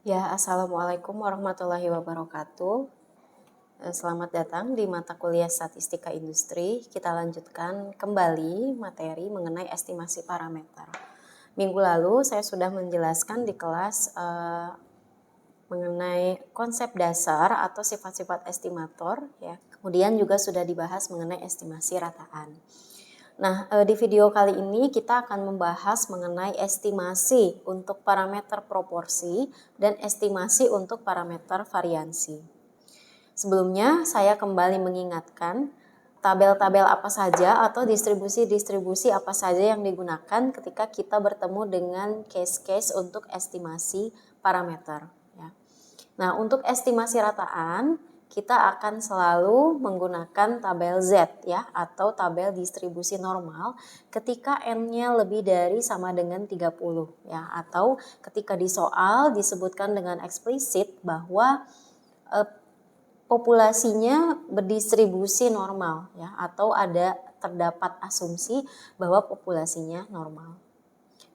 Ya, Assalamualaikum warahmatullahi wabarakatuh. Selamat datang di mata kuliah Statistika Industri. Kita lanjutkan kembali materi mengenai estimasi parameter. Minggu lalu saya sudah menjelaskan di kelas mengenai konsep dasar atau sifat-sifat estimator, ya. Kemudian juga sudah dibahas mengenai estimasi rataan. Nah, di video kali ini kita akan membahas mengenai estimasi untuk parameter proporsi dan estimasi untuk parameter variansi. Sebelumnya, saya kembali mengingatkan tabel-tabel apa saja atau distribusi-distribusi apa saja yang digunakan ketika kita bertemu dengan case-case untuk estimasi parameter. Ya. Nah, untuk estimasi rataan, kita akan selalu menggunakan tabel Z ya, atau tabel distribusi normal ketika N-nya lebih dari sama dengan 30 ya, atau ketika di soal disebutkan dengan eksplisit bahwa populasinya berdistribusi normal ya, atau terdapat asumsi bahwa populasinya normal.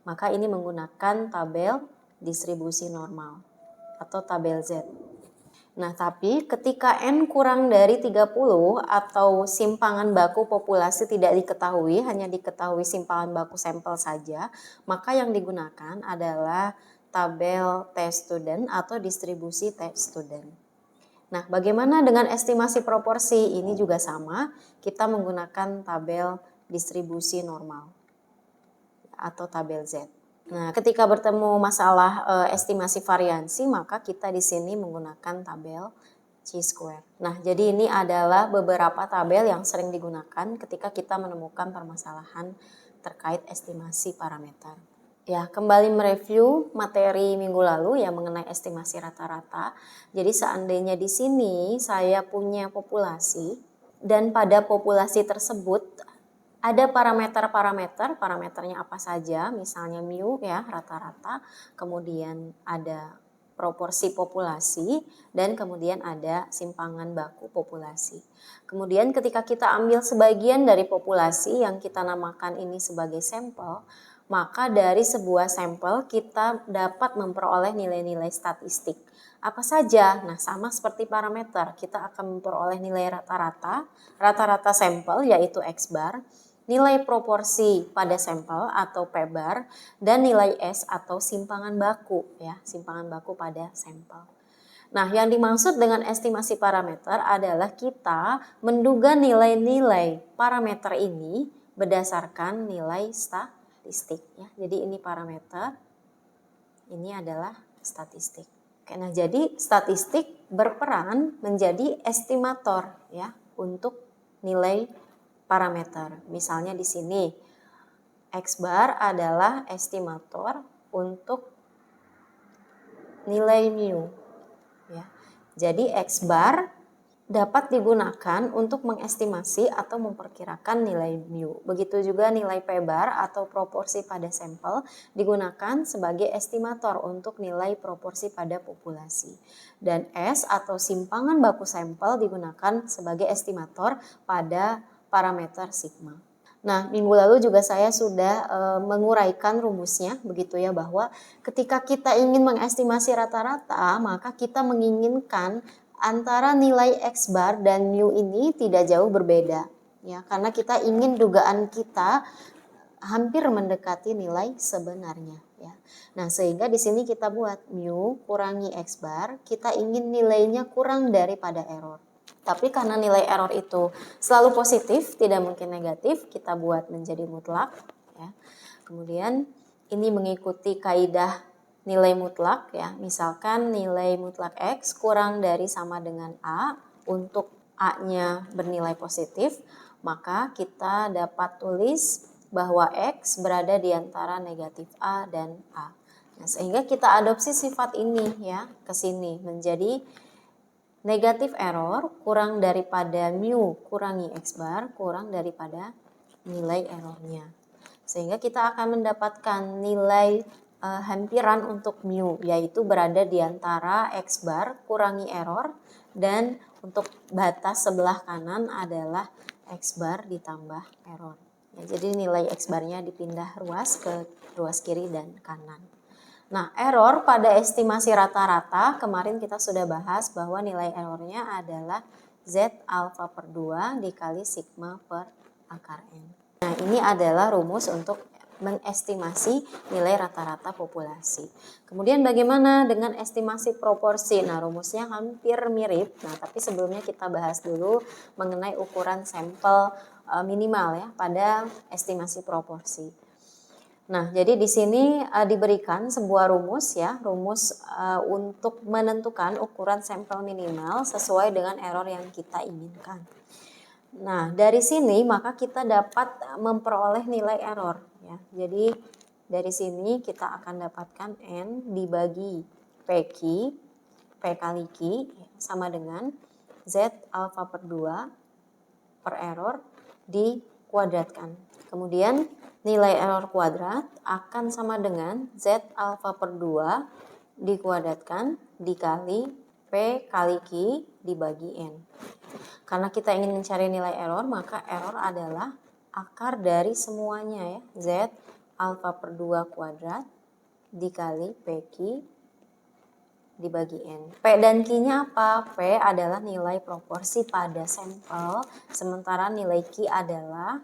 Maka ini menggunakan tabel distribusi normal atau tabel Z. Nah, tapi ketika N kurang dari 30 atau simpangan baku populasi tidak diketahui, hanya diketahui simpangan baku sampel saja, maka yang digunakan adalah tabel T-student atau distribusi T-student. Nah, bagaimana dengan estimasi proporsi? Ini juga sama, kita menggunakan tabel distribusi normal atau tabel Z. Nah, ketika bertemu masalah estimasi variansi, maka kita di sini menggunakan tabel chi-square. Nah, jadi ini adalah beberapa tabel yang sering digunakan ketika kita menemukan permasalahan terkait estimasi parameter. Ya, kembali mereview materi minggu lalu ya mengenai estimasi rata-rata. Jadi seandainya di sini saya punya populasi dan pada populasi tersebut ada parameternya apa saja, misalnya mu ya rata-rata, kemudian ada proporsi populasi, dan kemudian ada simpangan baku populasi. Kemudian ketika kita ambil sebagian dari populasi yang kita namakan ini sebagai sampel, maka dari sebuah sampel kita dapat memperoleh nilai-nilai statistik. Apa saja? Nah, sama seperti parameter, kita akan memperoleh nilai rata-rata sampel yaitu X bar, nilai proporsi pada sampel atau P bar, dan nilai S atau simpangan baku ya, simpangan baku pada sampel. Nah, yang dimaksud dengan estimasi parameter adalah kita menduga nilai-nilai parameter ini berdasarkan nilai statistik ya. Jadi ini parameter, ini adalah statistik. Oke, nah jadi statistik berperan menjadi estimator ya untuk nilai parameter. Misalnya di sini X bar adalah estimator untuk nilai mu ya. Jadi X bar dapat digunakan untuk mengestimasi atau memperkirakan nilai mu. Begitu juga nilai P bar atau proporsi pada sampel digunakan sebagai estimator untuk nilai proporsi pada populasi. Dan S atau simpangan baku sampel digunakan sebagai estimator pada parameter sigma. Nah, minggu lalu juga saya sudah menguraikan rumusnya begitu ya, bahwa ketika kita ingin mengestimasi rata-rata, maka kita menginginkan antara nilai X bar dan mu ini tidak jauh berbeda ya, karena kita ingin dugaan kita hampir mendekati nilai sebenarnya ya. Nah, sehingga di sini kita buat mu kurangi X bar, kita ingin nilainya kurang daripada error. Tapi karena nilai error itu selalu positif, tidak mungkin negatif, kita buat menjadi mutlak ya. Kemudian ini mengikuti kaidah nilai mutlak ya. Misalkan nilai mutlak X kurang dari sama dengan A, untuk A-nya bernilai positif, maka kita dapat tulis bahwa X berada di antara negatif A dan A. Nah, sehingga kita adopsi sifat ini ya ke sini menjadi negatif error kurang daripada mu kurangi X bar kurang daripada nilai errornya. Sehingga kita akan mendapatkan nilai hampiran untuk mu, yaitu berada di antara X bar kurangi error, dan untuk batas sebelah kanan adalah X bar ditambah error. Ya, jadi nilai X barnya dipindah ruas ke ruas kiri dan kanan. Nah, error pada estimasi rata-rata, kemarin kita sudah bahas bahwa nilai errornya adalah Z alfa per 2 dikali sigma per akar N. Nah, ini adalah rumus untuk mengestimasi nilai rata-rata populasi. Kemudian bagaimana dengan estimasi proporsi? Nah, rumusnya hampir mirip. Nah, tapi sebelumnya kita bahas dulu mengenai ukuran sampel minimal ya pada estimasi proporsi. Nah, jadi di sini diberikan sebuah rumus ya, rumus untuk menentukan ukuran sampel minimal sesuai dengan error yang kita inginkan. Nah, dari sini maka kita dapat memperoleh nilai error ya. Jadi dari sini kita akan dapatkan N dibagi PQ, P kali Q sama dengan Z alfa per 2 per error dikuadratkan. Kemudian nilai error kuadrat akan sama dengan Z alfa per 2 dikuadratkan dikali P kali Q dibagi N. Karena kita ingin mencari nilai error, maka error adalah akar dari semuanya ya. Z alfa per 2 kuadrat dikali PQ dibagi N. P dan Q-nya apa? P adalah nilai proporsi pada sampel, sementara nilai Q adalah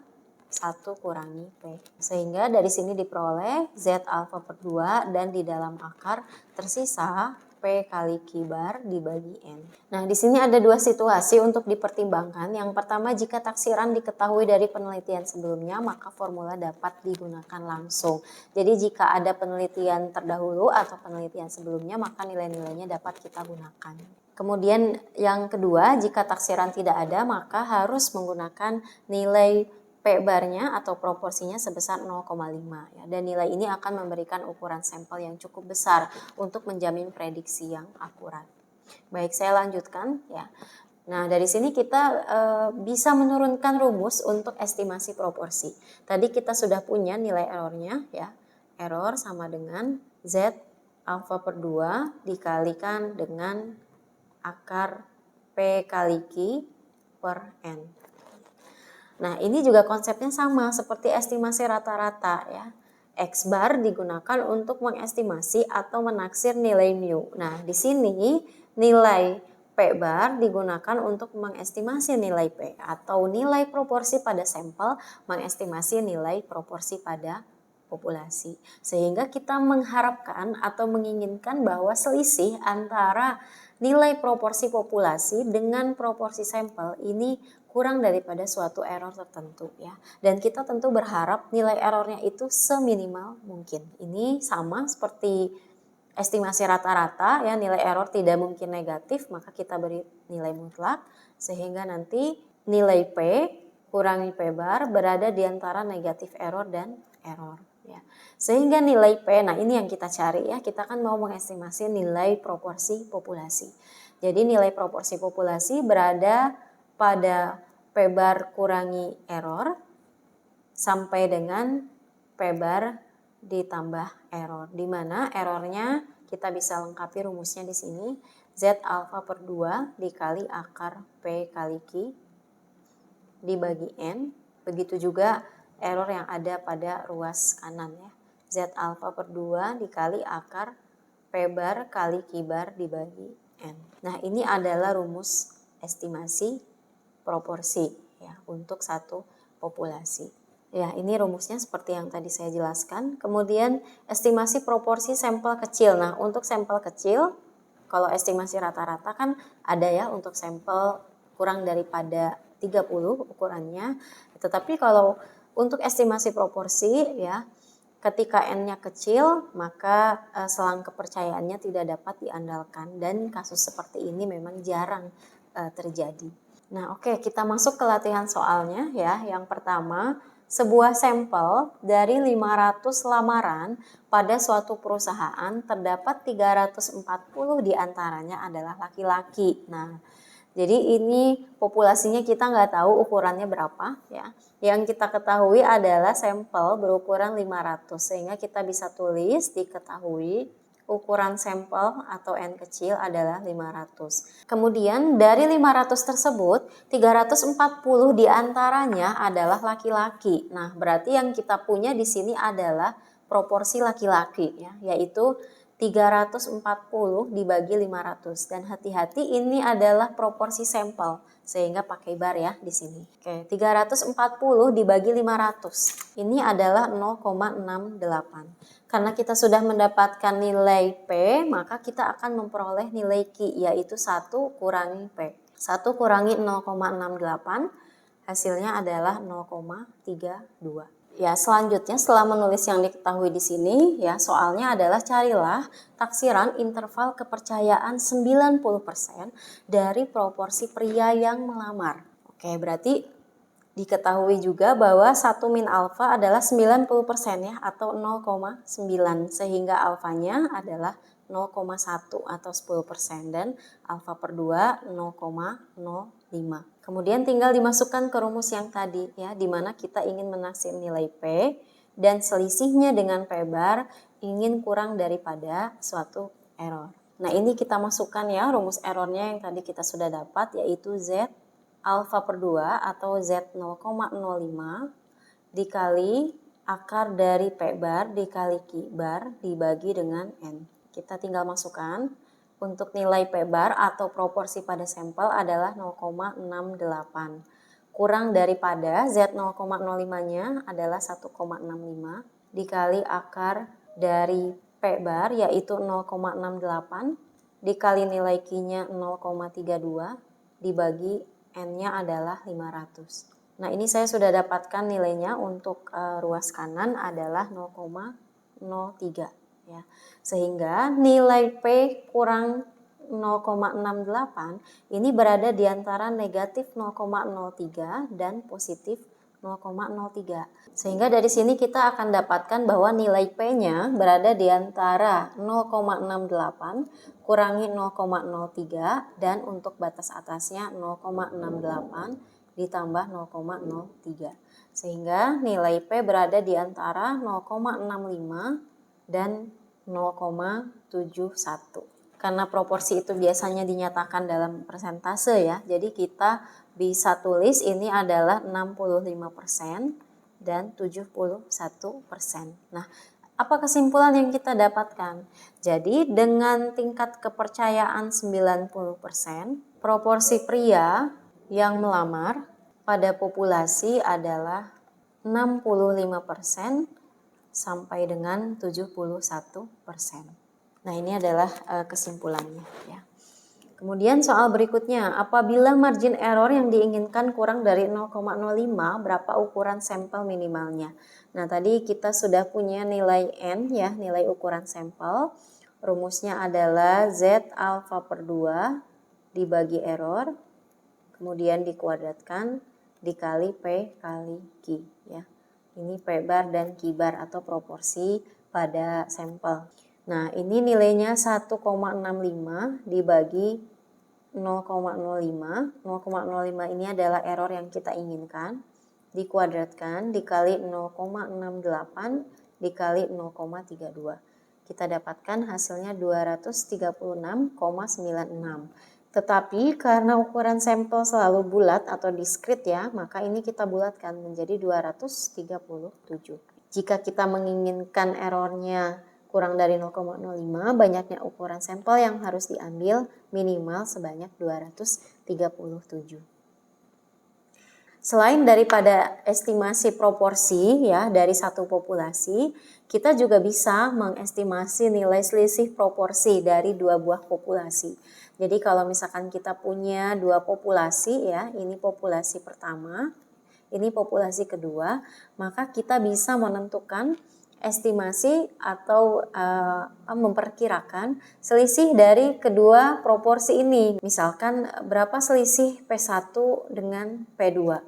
1 kurangi P. Sehingga dari sini diperoleh Z alfa per 2 dan di dalam akar tersisa P kali Q bar dibagi N. Nah, di sini ada dua situasi untuk dipertimbangkan. Yang pertama, jika taksiran diketahui dari penelitian sebelumnya, maka formula dapat digunakan langsung. Jadi jika ada penelitian terdahulu atau penelitian sebelumnya, maka nilai-nilainya dapat kita gunakan. Kemudian yang kedua, jika taksiran tidak ada, maka harus menggunakan nilai P barnya atau proporsinya sebesar 0,5 ya. Dan nilai ini akan memberikan ukuran sampel yang cukup besar untuk menjamin prediksi yang akurat. Baik, saya lanjutkan ya. Nah, dari sini kita bisa menurunkan rumus untuk estimasi proporsi. Tadi kita sudah punya nilai errornya ya. Error sama dengan Z alfa per 2 dikalikan dengan akar P kali Q per N. Nah, ini juga konsepnya sama seperti estimasi rata-rata ya. X bar digunakan untuk mengestimasi atau menaksir nilai mu. Nah, di sini nilai P bar digunakan untuk mengestimasi nilai P atau nilai proporsi pada sampel, mengestimasi nilai proporsi pada populasi. Sehingga kita mengharapkan atau menginginkan bahwa selisih antara nilai proporsi populasi dengan proporsi sampel ini kurang daripada suatu error tertentu ya. Dan kita tentu berharap nilai errornya itu seminimal mungkin. Ini sama seperti estimasi rata-rata ya, nilai error tidak mungkin negatif, maka kita beri nilai mutlak sehingga nanti nilai P kurangi P bar berada di antara negatif error dan error ya. Sehingga nilai P, nah ini yang kita cari ya, kita kan mau mengestimasi nilai proporsi populasi. Jadi nilai proporsi populasi berada pada P bar kurangi error sampai dengan P bar ditambah error, di mana errornya kita bisa lengkapi rumusnya di sini, Z alfa per 2 dikali akar P kali Q dibagi N. Begitu juga error yang ada pada ruas kanan ya, Z alfa per 2 dikali akar P bar kali Q bar dibagi N. Nah, ini adalah rumus estimasi proporsi ya untuk satu populasi. Ya, ini rumusnya seperti yang tadi saya jelaskan. Kemudian estimasi proporsi sampel kecil. Nah, untuk sampel kecil kalau estimasi rata-rata kan ada ya untuk sampel kurang daripada 30 ukurannya. Tetapi kalau untuk estimasi proporsi ya, ketika N-nya kecil, maka selang kepercayaannya tidak dapat diandalkan dan kasus seperti ini memang jarang terjadi. Nah, oke, kita masuk ke latihan soalnya ya. Yang pertama, sebuah sampel dari 500 lamaran pada suatu perusahaan terdapat 340 diantaranya adalah laki-laki. Nah, jadi ini populasinya kita nggak tahu ukurannya berapa ya. Yang kita ketahui adalah sampel berukuran 500 sehingga kita bisa tulis diketahui ukuran sampel atau N kecil adalah 500. Kemudian dari 500 tersebut 340 diantaranya adalah laki-laki. Nah, berarti yang kita punya di sini adalah proporsi laki-laki ya, yaitu 340 dibagi 500 dan hati-hati ini adalah proporsi sampel sehingga pakai bar ya di sini. Oke, 340 dibagi 500 ini adalah 0,68. Karena kita sudah mendapatkan nilai P, maka kita akan memperoleh nilai Q yaitu 1 kurangi P. 1 kurangi 0,68 hasilnya adalah 0,32. Ya, selanjutnya setelah menulis yang diketahui di sini, ya soalnya adalah carilah taksiran interval kepercayaan 90% dari proporsi pria yang melamar. Oke, berarti diketahui juga bahwa 1 min alfa adalah 90% ya atau 0,9 sehingga alfanya adalah 0,1 atau 10% dan alfa per 2 0,05. Kemudian tinggal dimasukkan ke rumus yang tadi ya, di mana kita ingin menaksir nilai P dan selisihnya dengan P bar ingin kurang daripada suatu error. Nah, ini kita masukkan ya rumus errornya yang tadi kita sudah dapat yaitu Z alfa per 2 atau Z 0,05 dikali akar dari P bar dikali Q bar dibagi dengan N. Kita tinggal masukkan. Untuk nilai P bar atau proporsi pada sampel adalah 0,68. Kurang daripada Z 0,05-nya adalah 1,65 dikali akar dari P bar yaitu 0,68 dikali nilai Q-nya 0,32 dibagi N-nya adalah 500. Nah, ini saya sudah dapatkan nilainya untuk ruas kanan adalah 0,03. Ya, sehingga nilai P kurang 0,68 ini berada di antara negatif 0,03 dan positif 0,03. Sehingga dari sini kita akan dapatkan bahwa nilai P-nya berada di antara 0,68 kurangi 0,03 dan untuk batas atasnya 0,68 ditambah 0,03. Sehingga nilai P berada di antara 0,65 dan 0,71. Karena proporsi itu biasanya dinyatakan dalam persentase ya. Jadi kita bisa tulis ini adalah 65% dan 71%. Nah, apa kesimpulan yang kita dapatkan? Jadi dengan tingkat kepercayaan 90%, proporsi pria yang melamar pada populasi adalah 65% sampai dengan 71%. Nah, ini adalah kesimpulannya ya. Kemudian soal berikutnya, apabila margin error yang diinginkan kurang dari 0,05, berapa ukuran sampel minimalnya? Nah, tadi kita sudah punya nilai N ya, nilai ukuran sampel. Rumusnya adalah Z alfa per 2 dibagi error, kemudian dikuadratkan dikali P kali Q ya. Ini P bar dan Q bar atau proporsi pada sampel. Nah, ini nilainya 1,65 dibagi 0,05. 0,05 ini adalah error yang kita inginkan. Dikuadratkan dikali 0,68 dikali 0,32. Kita dapatkan hasilnya 236,96. Tetapi karena ukuran sampel selalu bulat atau diskrit ya, maka ini kita bulatkan menjadi 237. Jika kita menginginkan errornya kurang dari 0,05, banyaknya ukuran sampel yang harus diambil minimal sebanyak 237. Selain daripada estimasi proporsi ya dari satu populasi, kita juga bisa mengestimasi nilai selisih proporsi dari dua buah populasi. Jadi kalau misalkan kita punya dua populasi ya, ini populasi pertama, ini populasi kedua, maka kita bisa menentukan estimasi atau memperkirakan selisih dari kedua proporsi ini. Misalkan berapa selisih P1 dengan P2.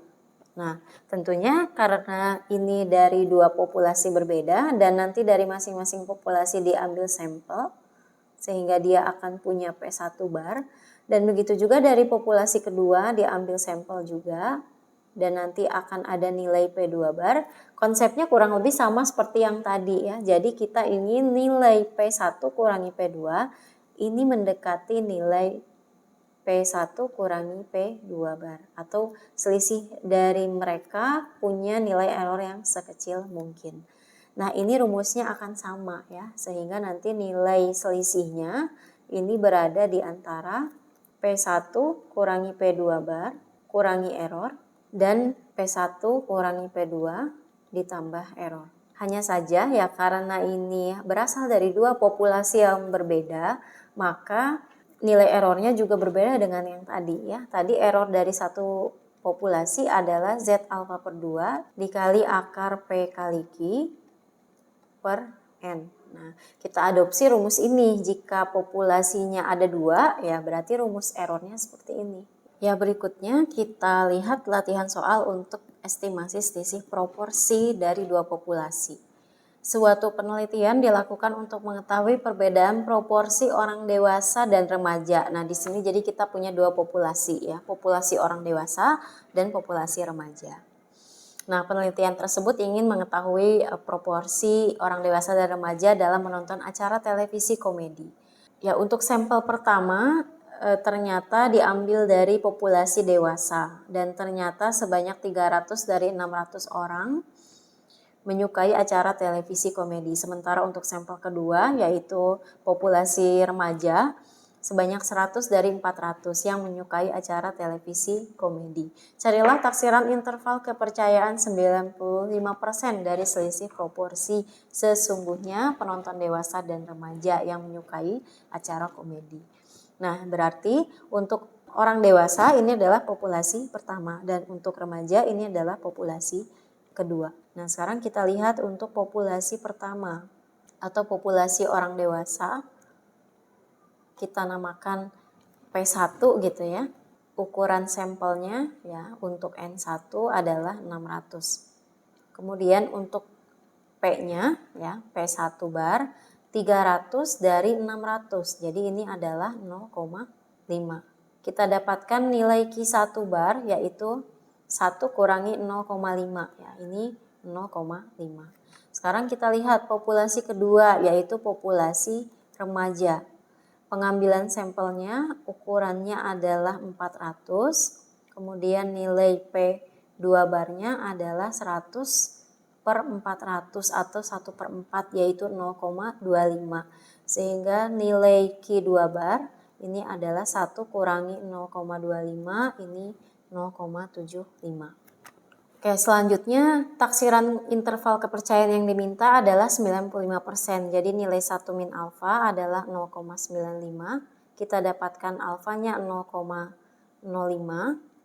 Nah, tentunya karena ini dari dua populasi berbeda dan nanti dari masing-masing populasi diambil sampel sehingga dia akan punya P1 bar dan begitu juga dari populasi kedua diambil sampel juga dan nanti akan ada nilai P2 bar. Konsepnya kurang lebih sama seperti yang tadi ya. Jadi kita ingin nilai P1 kurangi P2 ini mendekati nilai P1 kurangi P2 bar atau selisih dari mereka punya nilai error yang sekecil mungkin. Nah, ini rumusnya akan sama ya, sehingga nanti nilai selisihnya ini berada di antara P1 kurangi P2 bar kurangi error dan P1 kurangi P2 ditambah error. Hanya saja ya karena ini berasal dari dua populasi yang berbeda, maka nilai errornya juga berbeda dengan yang tadi ya. Tadi error dari satu populasi adalah Z alfa per 2 dikali akar P kali Q per N. Nah, kita adopsi rumus ini. Jika populasinya ada dua, ya berarti rumus errornya seperti ini. Ya, berikutnya kita lihat latihan soal untuk estimasi selisih proporsi dari dua populasi. Suatu penelitian dilakukan untuk mengetahui perbedaan proporsi orang dewasa dan remaja. Nah, di sini jadi kita punya dua populasi ya, populasi orang dewasa dan populasi remaja. Nah, penelitian tersebut ingin mengetahui proporsi orang dewasa dan remaja dalam menonton acara televisi komedi. Ya, untuk sampel pertama ternyata diambil dari populasi dewasa dan ternyata sebanyak 300 dari 600 orang menyukai acara televisi komedi. Sementara untuk sampel kedua yaitu populasi remaja sebanyak 100 dari 400 yang menyukai acara televisi komedi. Carilah taksiran interval kepercayaan 95% dari selisih proporsi sesungguhnya penonton dewasa dan remaja yang menyukai acara komedi. Nah, berarti untuk orang dewasa ini adalah populasi pertama dan untuk remaja ini adalah populasi kedua. Nah, sekarang kita lihat untuk populasi pertama atau populasi orang dewasa. Kita namakan P1 gitu ya. Ukuran sampelnya ya untuk N1 adalah 600. Kemudian untuk P-nya ya, P1 bar 300 dari 600. Jadi ini adalah 0,5. Kita dapatkan nilai Q1 bar yaitu 1 kurangi 0,5 ya. Ini 0,5. Sekarang kita lihat populasi kedua yaitu populasi remaja. Pengambilan sampelnya ukurannya adalah 400, kemudian nilai P2 barnya adalah 100 per 400 atau 1 per 4 yaitu 0,25. Sehingga nilai Q2 bar ini adalah 1 kurangi 0,25 ini 0,75. Oke, selanjutnya taksiran interval kepercayaan yang diminta adalah 95%. Jadi nilai 1 min alfa adalah 0,95. Kita dapatkan alfanya 0,05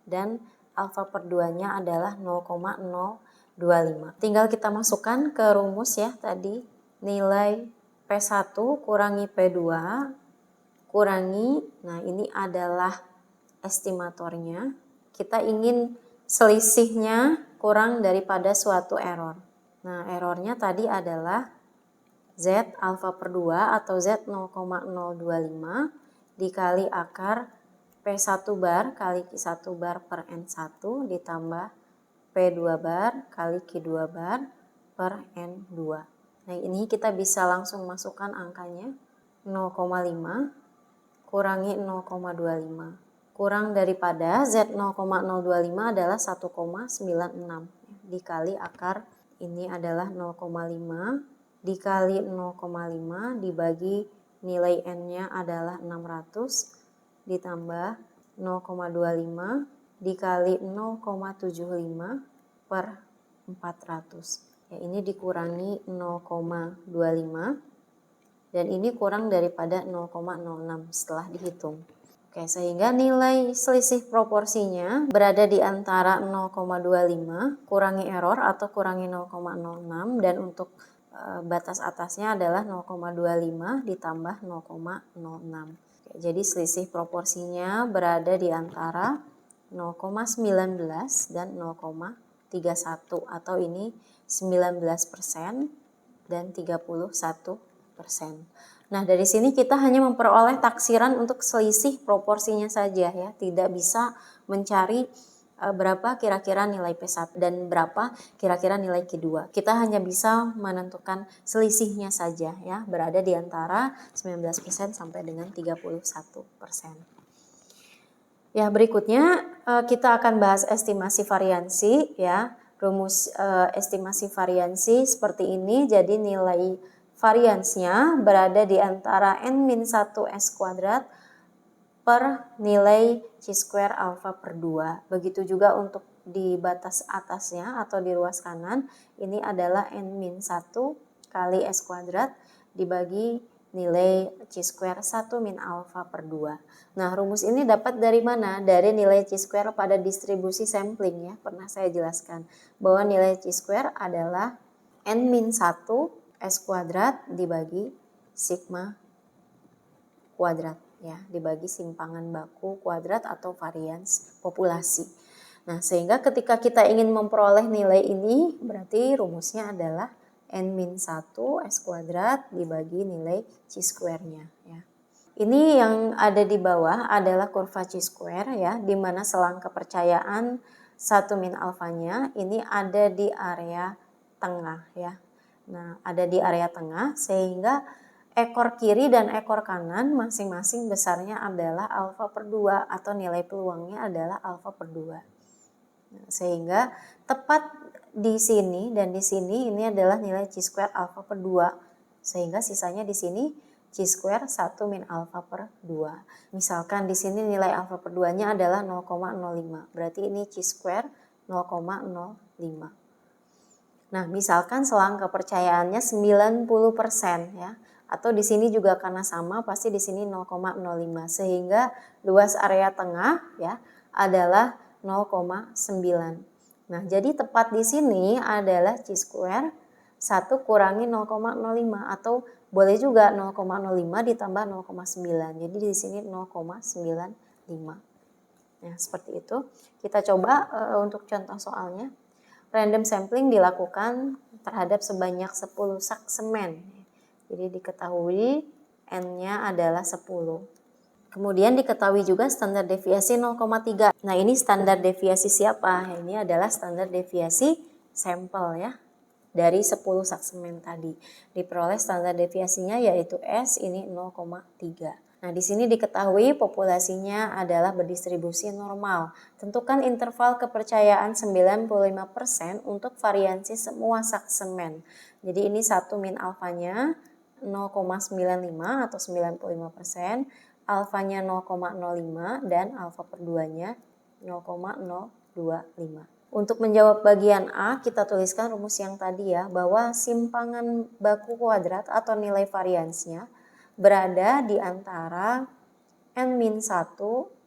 dan alfa per 2-nya adalah 0,025. Tinggal kita masukkan ke rumus ya tadi. Nilai P1 kurangi P2 kurangi, nah ini adalah estimatornya. Kita ingin selisihnya kurang daripada suatu error. Nah, errornya tadi adalah Z alfa per 2 atau Z 0,025 dikali akar P1 bar kali Q1 bar per N1 ditambah P2 bar kali Q2 bar per N2. Nah, ini kita bisa langsung masukkan angkanya 0,5 kurangi 0,25. Kurang daripada Z 0,025 adalah 1,96 dikali akar ini adalah 0,5 dikali 0,5 dibagi nilai N-nya adalah 600 ditambah 0,25 dikali 0,75 per 400. Ya, ini dikurangi 0,25 dan ini kurang daripada 0,06 setelah dihitung. Oke, sehingga nilai selisih proporsinya berada di antara 0,25 kurangi error atau kurangi 0,06 dan untuk batas atasnya adalah 0,25 ditambah 0,06. Oke, jadi selisih proporsinya berada di antara 0,19 dan 0,31 atau ini 19% dan 31%. Nah, dari sini kita hanya memperoleh taksiran untuk selisih proporsinya saja ya, tidak bisa mencari berapa kira-kira nilai P1 dan berapa kira-kira nilai Q2. Kita hanya bisa menentukan selisihnya saja ya, berada di antara 19% sampai dengan 31%. Ya, berikutnya kita akan bahas estimasi variansi ya. rumus estimasi variansi seperti ini. Jadi nilai variansnya berada di antara n-1 S kuadrat per nilai chi square alfa per 2. Begitu juga untuk di batas atasnya atau di ruas kanan, ini adalah n-1 kali S kuadrat dibagi nilai chi square 1 min alfa per 2. Nah, rumus ini dapat dari mana? Dari nilai chi square pada distribusi sampling ya. Pernah saya jelaskan bahwa nilai chi square adalah n-1 S kuadrat dibagi sigma kuadrat ya, dibagi simpangan baku kuadrat atau varians populasi. Nah, sehingga ketika kita ingin memperoleh nilai ini, berarti rumusnya adalah n-1 S kuadrat dibagi nilai chi square-nya ya. Ini yang ada di bawah adalah kurva chi square ya, di mana selang kepercayaan 1 min alfanya ini ada di area tengah ya. Nah, ada di area tengah sehingga ekor kiri dan ekor kanan masing-masing besarnya adalah alfa per 2 atau nilai peluangnya adalah alfa per 2. Nah, sehingga tepat di sini dan di sini ini adalah nilai chi square alfa per 2. Sehingga sisanya di sini chi square 1 min alfa per 2. Misalkan di sini nilai alfa per 2-nya adalah 0,05. Berarti ini chi square 0,05. Nah, misalkan selang kepercayaannya 90% ya. Atau di sini juga karena sama pasti di sini 0,05 sehingga luas area tengah ya adalah 0,9. Nah, jadi tepat di sini adalah chi square 1 kurangi 0,05 atau boleh juga 0,05 ditambah 0,9. Jadi di sini 0,95. Nah, seperti itu. Kita coba untuk contoh soalnya. Random sampling dilakukan terhadap sebanyak 10 sak semen. Jadi diketahui N-nya adalah 10. Kemudian diketahui juga standar deviasi 0,3. Nah, ini standar deviasi siapa? Ini adalah standar deviasi sampel ya. Dari 10 sak semen tadi. Diperoleh standar deviasinya yaitu S ini 0,3. Nah, di sini diketahui populasinya adalah berdistribusi normal. Tentukan interval kepercayaan 95% untuk variansi semua sak semen. Jadi ini 1 min alfanya 0,95 atau 95%, alfanya 0,05 dan alfa per 2-nya 0,025. Untuk menjawab bagian A, kita tuliskan rumus yang tadi ya, bahwa simpangan baku kuadrat atau nilai variansnya berada di antara n-1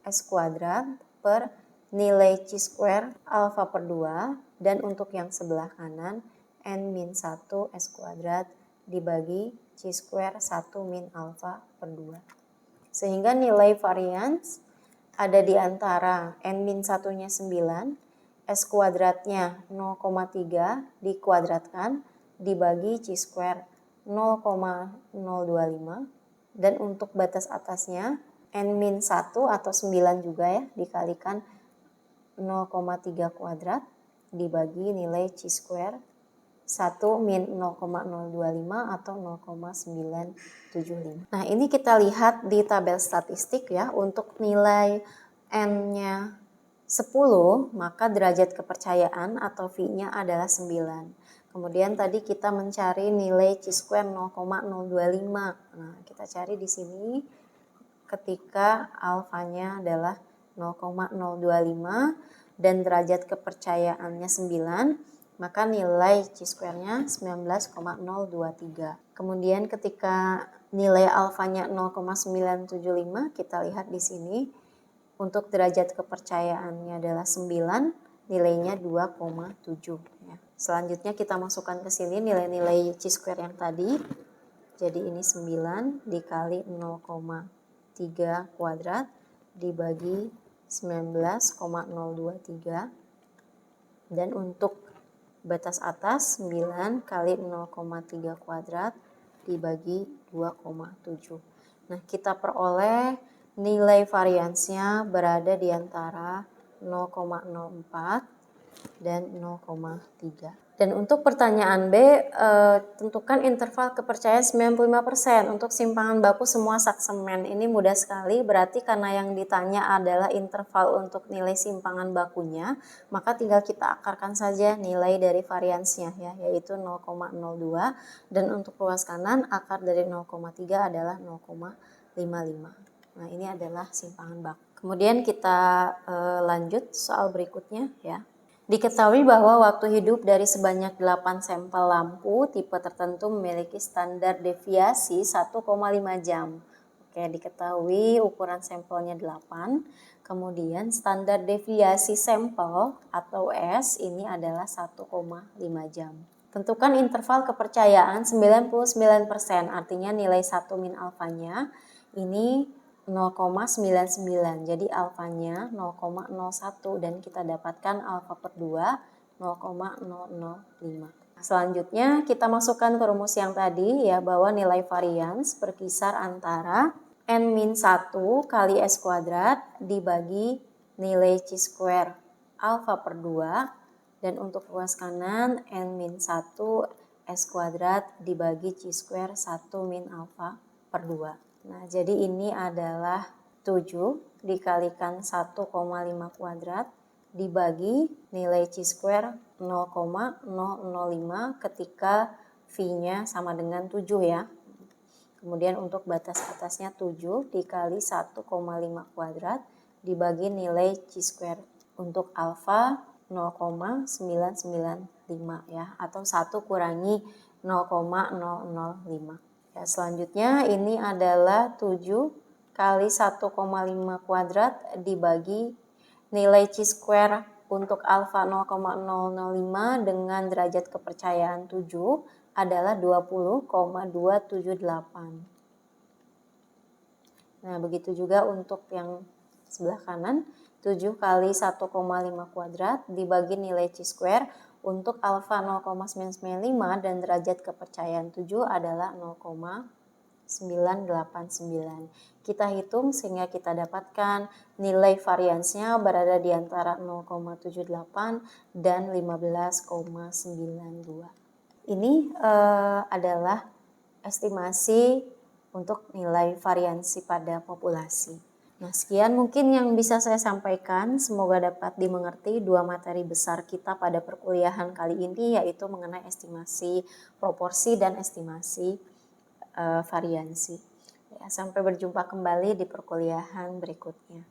S kuadrat per nilai chi square alfa per 2 dan untuk yang sebelah kanan n-1 S kuadrat dibagi chi square 1 min alfa per 2. Sehingga nilai varians ada di antara n-1-nya 9, S kuadratnya 0,3 dikuadratkan dibagi chi square 0,025 dan untuk batas atasnya n-1 atau 9 juga ya dikalikan 0,3 kuadrat dibagi nilai chi square 1 min 0,025 atau 0,975. Nah, ini kita lihat di tabel statistik ya. Untuk nilai N-nya 10, maka derajat kepercayaan atau V-nya adalah 9. Kemudian tadi kita mencari nilai chi square 0,025. Nah, kita cari di sini ketika alfanya adalah 0,025 dan derajat kepercayaannya 9, maka nilai chi square-nya 19,023. Kemudian ketika nilai alfanya 0,975, kita lihat di sini untuk derajat kepercayaannya adalah 9, nilainya 2,7 ya. Selanjutnya kita masukkan ke sini nilai-nilai chi square yang tadi. Jadi ini 9 dikali 0,3 kuadrat dibagi 19,023. Dan untuk batas atas 9 kali 0,3 kuadrat dibagi 2,7. Nah, kita peroleh nilai variansnya berada di antara 0,04 dan 0,3. Dan untuk pertanyaan B, tentukan interval kepercayaan 95% untuk simpangan baku semua saksemen. Ini mudah sekali, berarti karena yang ditanya adalah interval untuk nilai simpangan bakunya, maka tinggal kita akarkan saja nilai dari variansnya ya, yaitu 0,02, dan untuk ruas kanan akar dari 0,3 adalah 0,55. Nah, ini adalah simpangan baku. Kemudian kita lanjut soal berikutnya ya. Diketahui bahwa waktu hidup dari sebanyak 8 sampel lampu tipe tertentu memiliki standar deviasi 1,5 jam. Oke, diketahui ukuran sampelnya 8, kemudian standar deviasi sampel atau S ini adalah 1,5 jam. Tentukan interval kepercayaan 99%, artinya nilai 1 min alfanya ini 0,99, jadi alfanya 0,01 dan kita dapatkan alfa per 2 0,005. Selanjutnya kita masukkan ke rumus yang tadi ya, bahwa nilai varians berkisar antara n-1 kali S kuadrat dibagi nilai C square alfa per 2, dan untuk ruas kanan n-1 S kuadrat dibagi C square 1 min alfa per 2. Nah, jadi ini adalah 7 dikalikan 1,5 kuadrat dibagi nilai C square 0,005 ketika V-nya sama dengan 7 ya. Kemudian untuk batas atasnya 7 dikali 1,5 kuadrat dibagi nilai C square. Untuk alfa 0,995 ya, atau 1 kurangi 0,005. Ya, selanjutnya ini adalah 7 kali 1,5 kuadrat dibagi nilai C square untuk alfa 0,005 dengan derajat kepercayaan 7 adalah 20,278. Nah, begitu juga untuk yang sebelah kanan, 7 kali 1,5 kuadrat dibagi nilai C square untuk alfa 0,995 dan derajat kepercayaan 7 adalah 0,989. Kita hitung sehingga kita dapatkan nilai variansnya berada di antara 0,78 dan 15,92. Ini adalah estimasi untuk nilai variansi pada populasi. Nah, sekian mungkin yang bisa saya sampaikan. Semoga dapat dimengerti dua materi besar kita pada perkuliahan kali ini, yaitu mengenai estimasi proporsi dan estimasi variansi. Ya, sampai berjumpa kembali di perkuliahan berikutnya.